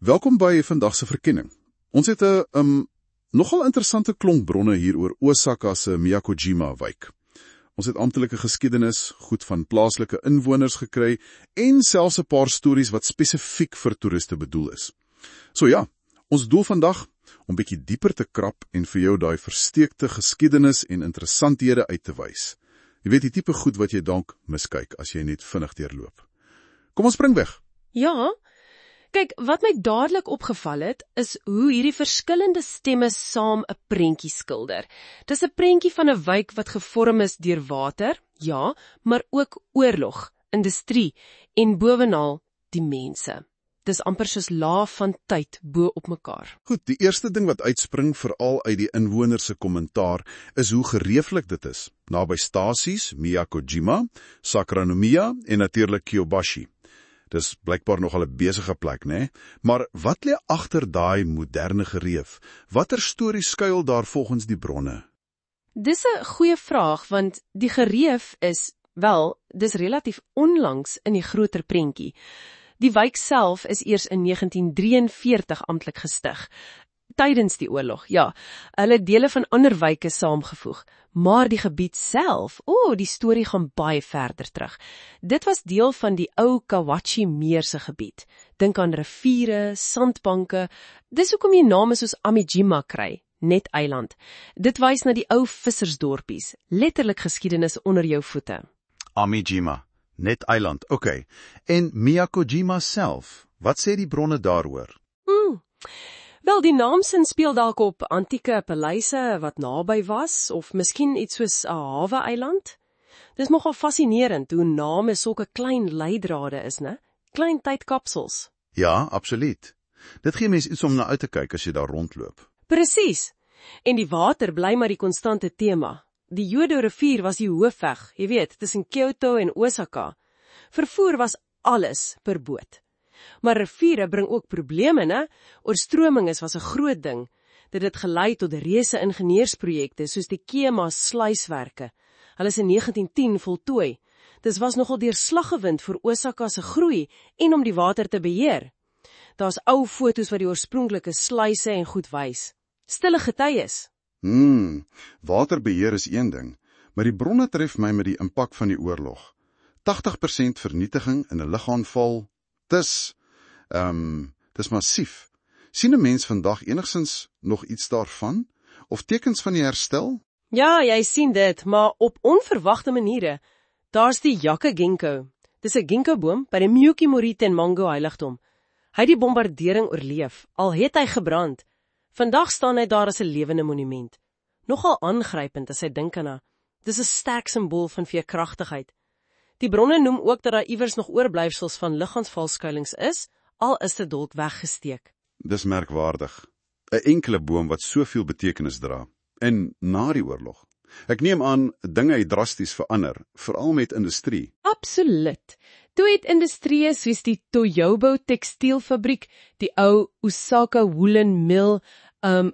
Welkom by vandag se verkenning. Ons het 'n nogal interessante klomp bronne hier oor Osaka se Miyakojima wijk. Ons het amptelike geskiedenis, goed van plaaslike inwoners gekry en selfs 'n paar stories wat spesifiek vir toeriste bedoel is. So ja, ons doel vandag om bietjie dieper te krap en vir jou daai versteekte geskiedenis en interessanthede uit te wys. Jy weet die tipe goed wat jy dalk miskyk as jy net vinnig deurloop. Kom ons spring weg. Ja, kyk, wat my dadelik opgeval het, is hoe hierdie verskillende stemme saam 'n prentjie skilder. Dis 'n prentjie van 'n wijk wat gevorm is deur water, ja, maar ook oorlog, industrie en bovenal die mense. Dis amper soos laaf van tyd bo op mekaar. Goed, die eerste ding wat uitspring veral uit die inwoners se kommentaar is hoe gereeflik dit is, naby stasies, Miyakojima, Sakurannomiya en natuurlik Kyobashi. Dis blykbaar nogal 'n besige plek, né? Maar wat lê agter daai moderne gereef? Watter stories skuil daar volgens die bronne? Dis 'n goeie vraag, want die gereef is, dis relatief onlangs in die groter prentjie. Die wijk self is eers in 1943 amptelik gestig, tydens die oorlog, ja. Hulle het dele van ander wyke saamgevoeg, maar die gebied self, die storie gaan baie verder terug. Dit was deel van die ou Kawachi Meer se gebied. Dink aan riviere, sandbanke, dis hoekom jy name soos Amijima kry, net eiland. Dit wys na die ou vissersdorpies, letterlik geskiedenis onder jou voete. Amijima, net eiland, okay. En Miyakojima self, wat sê die bronne daaroor? Wel, die naamsin speel dalk op antieke paleise wat naby was, of miskien iets soos 'n hawe-eiland. Dis nogal fascinerend hoe name sulke klein leidrade is, né? Klein tydkapsels. Ja, absoluut. Dit gee mens iets om na uit te kyk as jy daar rondloop. Presies. En die water bly maar die konstante tema. Die Yodo rivier was die hoofweg, jy weet, tussen Kyoto en Osaka. Vervoer was alles per boot. Maar riviere bring ook probleme, né? Oorstromings was 'n groot ding. Dit het gelei tot reuse ingenieursprojekte soos die Kema sluiswerke. Hulle is in 1910 voltooi. Dit was nogal deurslaggewend vir Osaka se groei en om die water te beheer. Daar's ou foto's wat die oorspronklike sluise en goed wys. Stille getuies. Waterbeheer is een ding, maar die bronne tref my met die impak van die oorlog. 80% vernietiging in 'n lugaanval. Dis massief. Sien 'n mens vandag enigsins nog iets daarvan? Of tekens van die herstel? Ja, jy sien dit, maar op onverwagte maniere. Daar's die Yakke Ginkgo. Dis 'n ginkgoboom by die Miyuki Morite en Mango heiligdom. Hy het die bombardering oorleef, al het hy gebrand. Vandag staan hy daar as 'n lewende monument. Nogal aangrypend as hy dink aan. Dis 'n sterk simbool van veerkragtigheid. Die bronne noem ook dat daar iewers nog oorblyfsels van liggaamsvalskuilings is, al is dit dalk weggesteek. Dis merkwaardig. 'n Enkele boom wat soveel betekenis dra. En na die oorlog. Ek neem aan, dinge het drasties verander, veral met industrie. Absoluut. Toe het industrie soos die Toyobo tekstielfabriek, die ou Osaka Woolen Mill,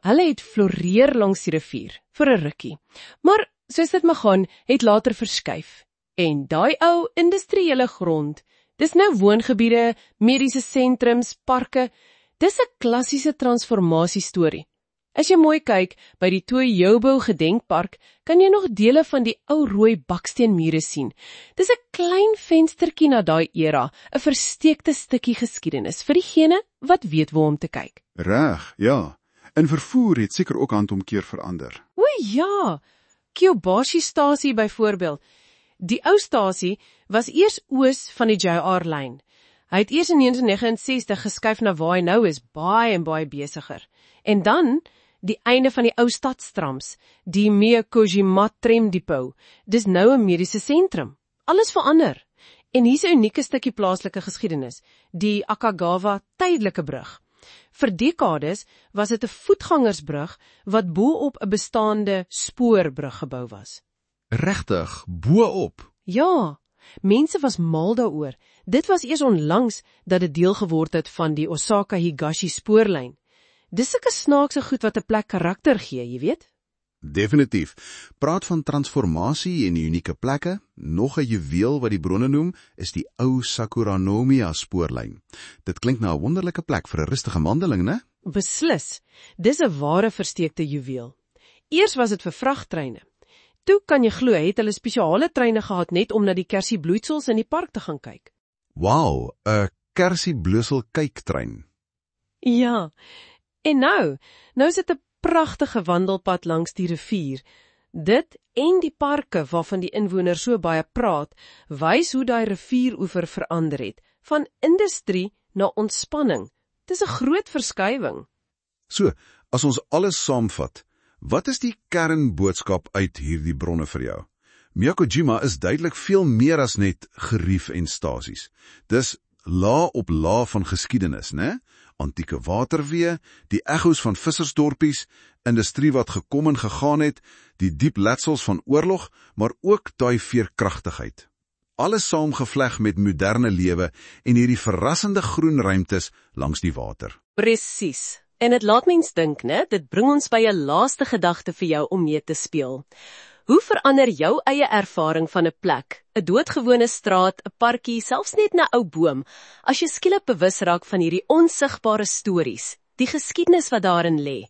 hulle het floreer langs die rivier, vir 'n rukkie. Maar, soos dit mag gaan, het later verskuif. En daai ou industriële grond, dis nou woongebiede, mediese sentrums, parke, dis 'n klassiese transformasiestorie. As jy mooi kyk, by die Toyobo gedenkpark, kan jy nog dele van die ou rooi baksteenmure sien. Dis 'n klein venstertjie na daai era, 'n versteekte stukkie geskiedenis, vir diegene wat weet waar om te kyk. Reg, ja. En vervoer het seker ook handomkeer verander. O ja, Kyobashi-stasie byvoorbeeld. Die ou stasie was eers oos van die JR-lyn. Hy het eers in 1969 geskuif na waar hy nou is, baie besiger. En dan, die einde van die ou stadstrams, die Miyakojima tramdepot, dis nou 'n mediese sentrum. Alles verander. En hier's 'n unieke stukkie plaaslike geskiedenis, die Akagawa tydelike brug. Vir dekades was dit 'n voetgangersbrug wat bo-op 'n bestaande spoorbrug gebou was. Regtig, bo-op? Ja, mense was mal daaroor. Dit was eers onlangs dat dit deel geword het van die Osaka Higashi spoorlyn. Dis sulke snaakse goed wat 'n plek karakter gee, jy weet? Definitief. Praat van transformasie en unieke plekke. Nog 'n juweel wat die bronne noem, is die ou Sakuranōmiya spoorlyn. Dit klink na 'n wonderlike plek vir 'n rustige wandeling, né? Beslis, dis 'n ware versteekte juweel. Eers was dit vir vragtreine. Toe kan jy glo, het hulle spesiale treine gehad net om na die kersiebloeisels in die park te gaan kyk. Wow, 'n kersiebloeisel kyktrein. Ja, en nou is dit 'n pragtige wandelpad langs die rivier. Dit en die parke waarvan die inwoners so baie praat, wys hoe daai rivieroever verander het, van industrie na ontspanning. Dis 'n groot verskywing. So, as ons alles saamvat, wat is die kernboodskap uit hierdie bronne vir jou? Miyakojima is duidelik veel meer as net gerief en stasies. Dis laag op laag van geskiedenis, né? Antieke waterweë, die echos van vissersdorpies, industrie wat gekom en gegaan het, die diep letsels van oorlog, maar ook daai veerkragtigheid. Alles saamgevleg met moderne lewe en hierdie verrassende groen ruimtes langs die water. Presies. En dit laat mens dink, né? Dit bring ons by 'n laaste gedagte vir jou om mee te speel. Hoe verander jou eie ervaring van 'n plek, 'n doodgewone straat, 'n parkie, selfs net 'n ou boom, as jy skielik bewus raak van hierdie onsigbare stories, die geskiedenis wat daarin lê?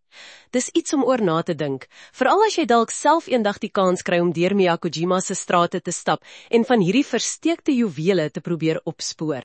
Dis iets om oor na te dink, veral as jy dalk self eendag die kans kry om deur Miyakojima se strate te stap en van hierdie versteekte juwele te probeer opspoor.